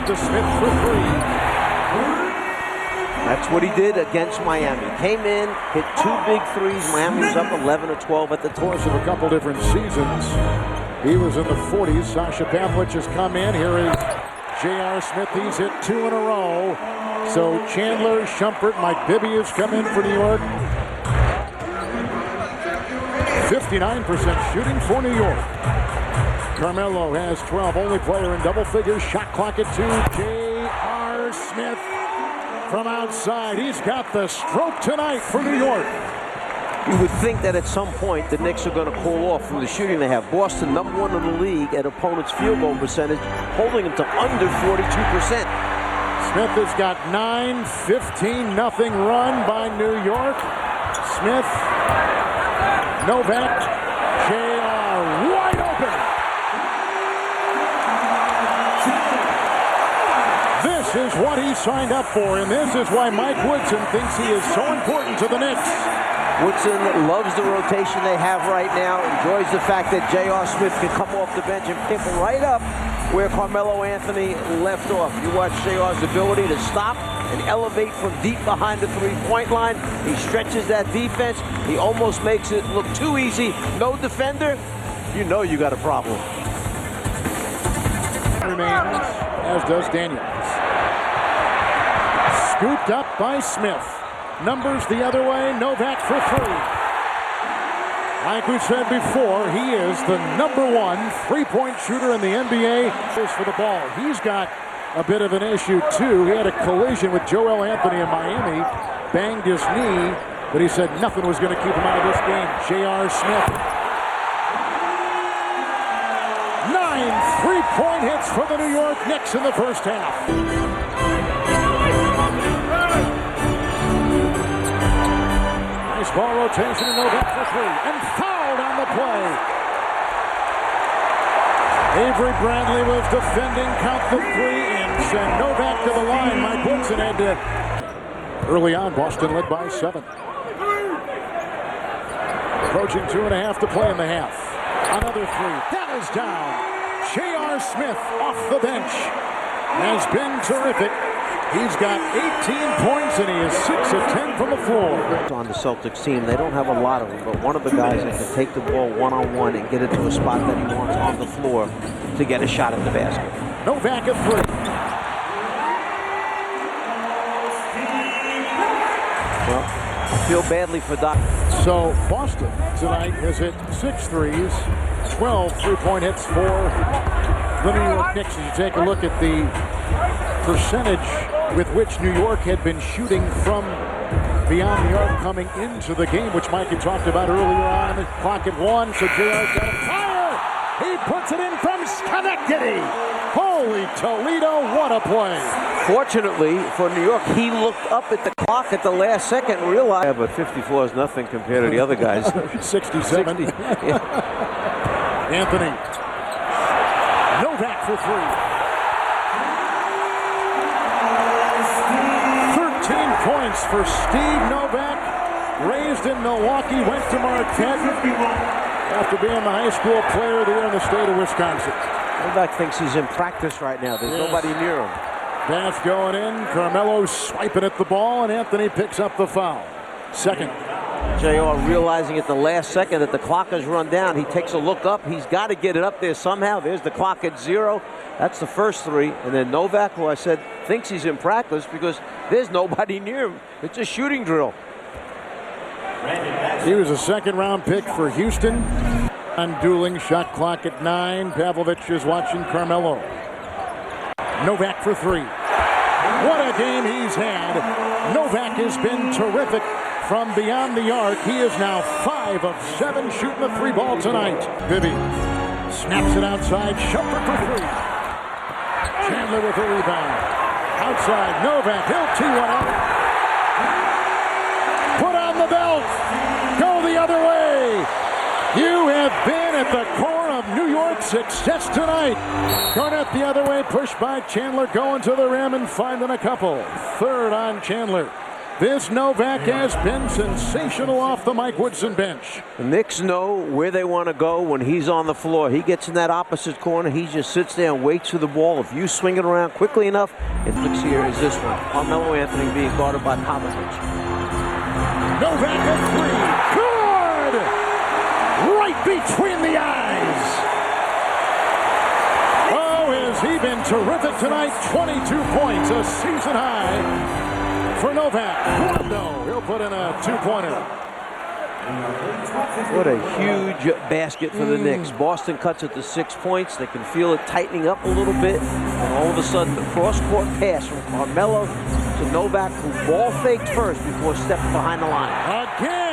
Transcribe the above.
to Smith for three. That's what he did against Miami. Came in, hit 2 big threes. Miami was up 11 or 12 at the course of a couple different seasons. He was in the 40s. Sasha Pavlich has come in. Here is J.R. Smith. He's hit 2 in a row. So Chandler, Shumpert, Mike Bibby has come in for New York. 59% shooting for New York. Carmelo has 12. Only player in double figures. Shot clock at 2. J.R. Smith from outside. He's got the stroke tonight for New York. You would think that at some point the Knicks are going to cool off from the shooting they have. Boston, number 1 in the league at opponents' field goal percentage, holding them to under 42%. Smith has got 9-15-0 run by New York. Smith, Novak, J.R. wide open. This is what he signed up for, and this is why Mike Woodson thinks he is so important to the Knicks. Woodson loves the rotation they have right now, enjoys the fact that J.R. Smith can come off the bench and pick right up where Carmelo Anthony left off. You watch J.R.'s ability to stop and elevate from deep behind the three-point line. He stretches that defense. He almost makes it look too easy. No defender, you know you got a problem. Remains, as does Daniels. Scooped up by Smith. Numbers the other way. Novak for three. Like we said before, he is the number 1 three-point shooter in the NBA. For the ball, he's got a bit of an issue too. He had a collision with Joel Anthony in Miami, banged his knee, but he said nothing was going to keep him out of this game. J.R. Smith. 9 three-point hits for the New York Knicks in the first half. Ball rotation and Novak for three. And fouled on the play. Avery Bradley was defending. Count the 3 and send Novak to the line. Mike Woodson had to. Early on, Boston led by 7. Approaching 2.5 to play in the half. Another 3. That is down. J.R. Smith off the bench has been terrific. He's got 18 points and he is 6 of 10 from the floor. On the Celtics team, they don't have a lot of them, but one of the guys that can take the ball one-on-one and get it to a spot that he wants on the floor to get a shot at the basket. Novak at 3. Well, I feel badly for Doc. So Boston tonight has hit 6 threes, 12 three-point hits for the New York Knicks. And you take a look at the percentage with which New York had been shooting from beyond the arc coming into the game, which Mike had talked about earlier on. The clock at 1, so JR's got a fire. He puts it in from Schenectady. Holy Toledo, what a play. Fortunately for New York, he looked up at the clock at the last second and realized, yeah, but 54 is nothing compared to the other guys. 67. 60, yeah. Anthony. Novak for 3. 13 points for Steve Novak. Raised in Milwaukee, went to Marquette after being the high school player of the year in the state of Wisconsin. Novak thinks he's in practice right now. There's nobody near him. Pass going in. Carmelo swiping at the ball, and Anthony picks up the foul. Second. JR realizing at the last second that the clock has run down. He takes a look up. He's got to get it up there somehow. There's the clock at 0. That's the first 3. And then Novak, who I said thinks he's in practice because there's nobody near him. It's a shooting drill. He was a second-round pick for Houston. Undueling shot clock at 9. Pavlovich is watching Carmelo. Novak for 3. What a game he's had. Novak has been terrific from beyond the arc. He is now 5 of 7 shooting the 3 ball tonight. Bibby snaps it outside. Shumpert for 3. Chandler with a rebound. Outside, Novak. He'll tee one up. Put on the belt. Go the other way. You have been at the core of New York's success tonight. Garnett the other way, pushed by Chandler, going to the rim and finding a couple. Third on Chandler. This Novak has been sensational off the Mike Woodson bench. The Knicks know where they want to go when he's on the floor. He gets in that opposite corner. He just sits there and waits for the ball. If you swing it around quickly enough, it looks here is this one. Carmelo Anthony being guarded by Popovich. Novak at three. Good! Right between the eyes. Oh, has he been terrific tonight? 22 points, a season high. For Novak, Rondo, he'll put in a two-pointer. What a huge basket for the Knicks. Boston cuts it to 6 points. They can feel it tightening up a little bit. And all of a sudden, the cross-court pass from Carmelo to Novak, who ball faked first before stepping behind the line. Again.